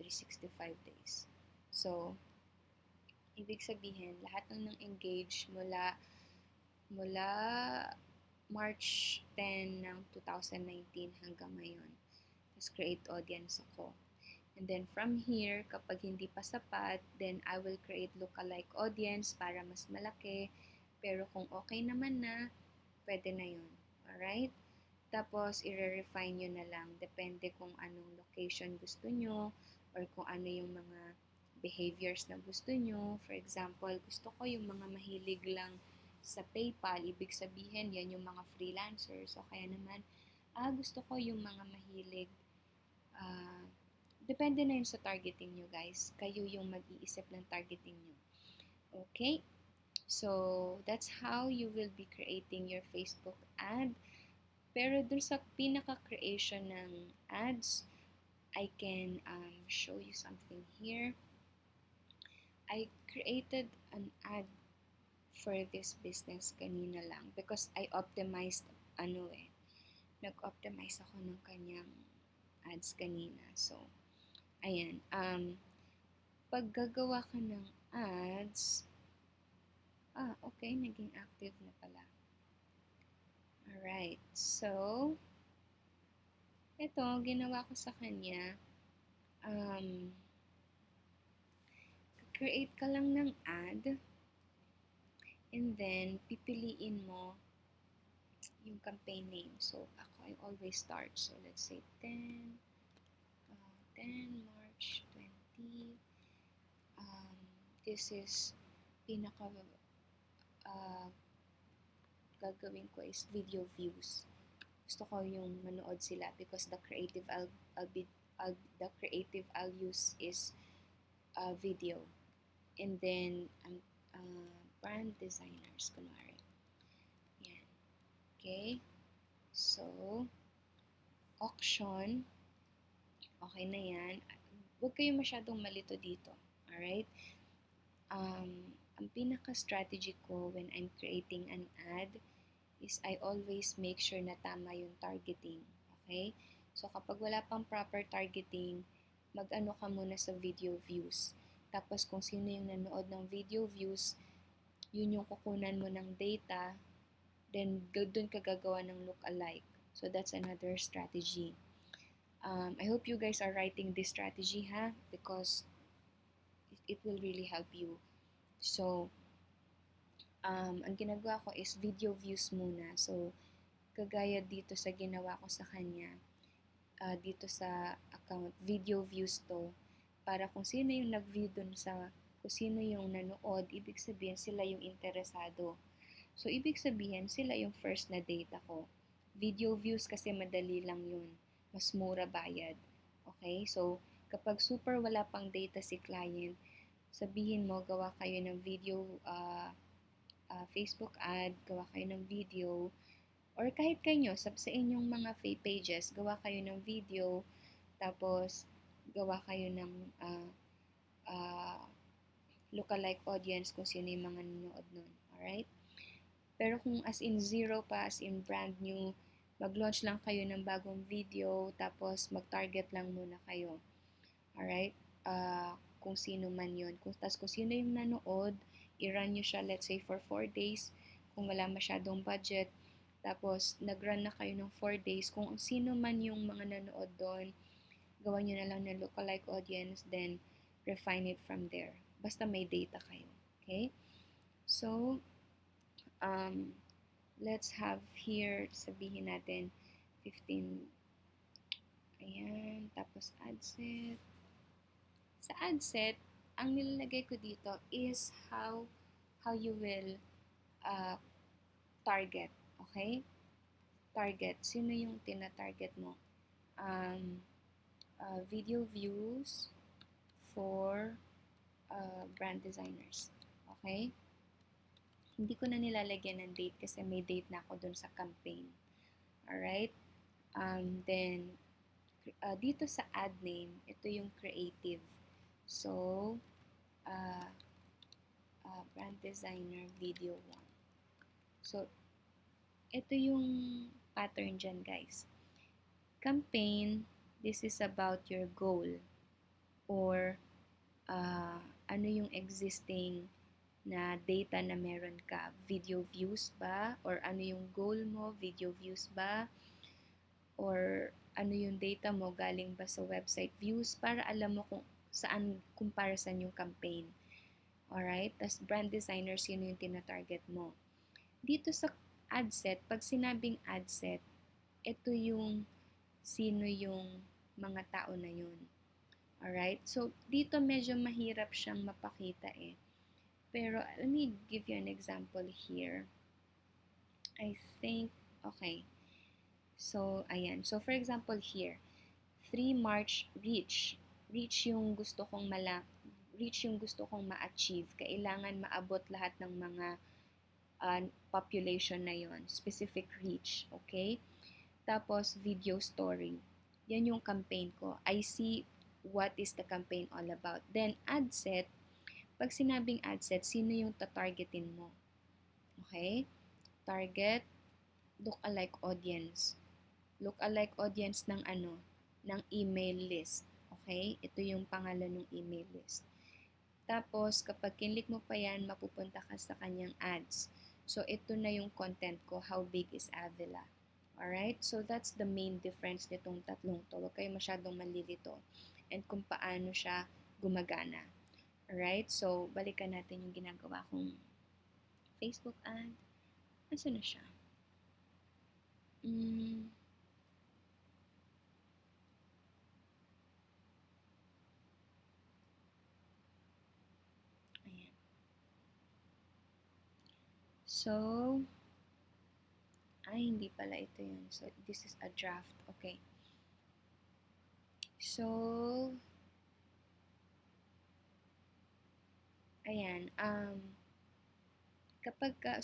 365 days. So, ibig sabihin, lahat ng engage mula March 10 ng 2019 hanggang ngayon. Tapos, create audience ako. And then from here, kapag hindi pa sapat, then I will create lookalike audience para mas malaki. Pero kung okay naman na, pwede na yun. Alright? Tapos, i-refine nyo na lang. Depende kung anong location gusto nyo or kung ano yung mga behaviors na gusto nyo. For example, gusto ko yung mga mahilig lang sa PayPal. Ibig sabihin, yan yung mga freelancers. O kaya naman, gusto ko yung mga mahilig. Uh, Depende na yun sa targeting nyo, guys. Kayo yung mag-iisip ng targeting nyo. Okay? So, that's how you will be creating your Facebook ad. Pero dun sa pinaka-creation ng ads, I can show you something here. I created an ad for this business kanina lang because I optimized nag-optimize ako ng kanyang ads kanina. So, ayan. Pag gagawa ka ng ads, okay, naging active na pala. Alright, so, ito, ginawa ko sa kanya, create ka lang ng ad, and then, pipiliin mo yung campaign name. So, I always start. So, let's say 10 March 20. This is gagawin ko is video views. Gusto ko yung manood sila because the creative I'll use is video. And then, brand designers, kunwari. Yan. Okay? So, auction. Okay na yan. Huwag kayo masyadong malito dito. Alright? Ang pinaka-strategy ko when I'm creating an ad is I always make sure na tama yung targeting. Okay? So, kapag wala pang proper targeting, mag-ano ka muna sa video views. Tapos, kung sino yung nanood ng video views, yun yung kukunan mo ng data, then doon ka gagawa ng look-alike. So, that's another strategy. I hope you guys are writing this strategy, because it will really help you. So, ang ginagawa ko is video views muna. So, kagaya dito sa ginawa ko sa kanya, dito sa account, video views to, para kung sino yung nag-view dun kung sino yung nanood, ibig sabihin sila yung interesado. So, ibig sabihin sila yung first na data ko. Video views kasi madali lang yun. Mas mura bayad. Okay? So, kapag super wala pang data si client, sabihin mo, gawa kayo ng video, Facebook ad, gawa kayo ng video, or kahit kayo, sa inyong mga pages, gawa kayo ng video, tapos gawa kayo ng lookalike audience kung sino yung mga nanonood nun. Alright? Pero kung as in zero pa, as in brand new, mag-launch lang kayo ng bagong video, tapos mag-target lang muna kayo. Alright? Kung sino man yun. Kung sino yung nanood, i-run nyo siya, let's say, for 4 days. Kung wala masyadong budget, tapos nag-run na kayo ng 4 days. Kung sino man yung mga nanood doon, gawa nyo na lang ng lookalike audience, then refine it from there. Basta may data kayo. Okay? So, let's have here, sabihin natin, 15. Ayan. Tapos, ad set. Sa ad set, ang nilalagay ko dito is how you will target. Okay? Target. Sino yung tina-target mo? Video views for brand designers. Okay? Hindi ko na nilalagyan ng date kasi may date na ako dun sa campaign. Alright? Then, dito sa ad name, ito yung creative. So, brand designer video 1. So, ito yung pattern dyan, guys. Campaign, this is about your goal or ano yung existing na data na meron ka. Video views ba? Or ano yung goal mo? Video views ba? Or ano yung data mo? Galing ba sa website views? Para alam mo kung saan comparison yung campaign. Alright? Tas brand designer, sino yung tina-target mo? Dito sa ad set, pag sinabing ad set, ito yung sino yung mga tao na yun. Alright? So, dito medyo mahirap siyang mapakita eh. Pero, let me give you an example here. I think, okay. So, ayan. So, for example here, 3 March reach. Reach yung gusto kong ma-achieve. Kailangan maabot lahat ng mga population na yon, specific reach, okay? Tapos, video story. Yan yung campaign ko. I see what is the campaign all about. Then, ad set. Pag sinabing ad set, sino yung tatargetin mo? Okay? Target, look-alike audience. Look-alike audience ng ano? Ng email list. Okay? Ito yung pangalan ng email list. Tapos, kapag kinlik mo pa yan, mapupunta ka sa kanyang ads. So, ito na yung content ko, how big is Avila. Alright? So, that's the main difference nitong tatlong to. Huwag kayo masyadong malilito. And kung paano siya gumagana. Alright? So, balikan natin yung ginagawa kong Facebook ad. Asa na siya? Ayan. So, hindi pala ito yun. So, this is a draft. Okay. So, ayan.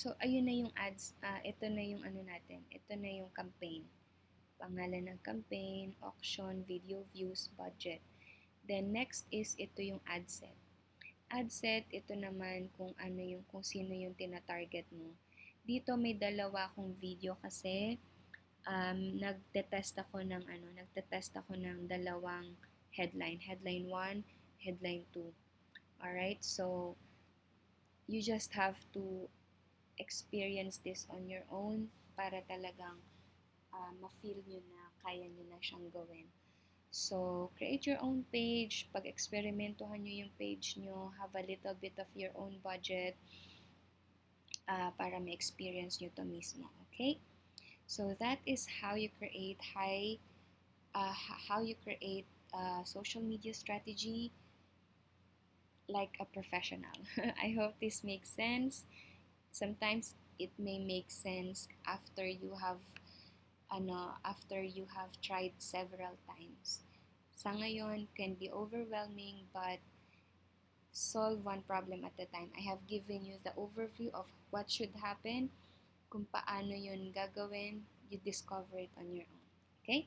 So, ayun na yung ads. Ito na yung ano natin. Ito na yung campaign. Pangalan ng campaign, auction, video views, budget. Then, next is ito yung ad set. Ad set, ito naman kung sino yung tina-target mo. Dito may dalawa akong video kasi nagte-test ako ng dalawang headline. Headline 1, headline 2. Alright, so you just have to experience this on your own para talagang ma-feel nyo na kaya nyo na siyang gawin. So, create your own page. Pag-experimentuhan nyo yung page nyo. Have a little bit of your own budget para ma-experience nyo to mismo. Okay? So, that is how you create social media strategy like a professional. I hope this makes sense. Sometimes it may make sense after you have tried several times. Sa ngayon can be overwhelming, but solve one problem at a time. I have given you the overview of what should happen. Kung paano yun gagawin, you discover it on your own. Okay?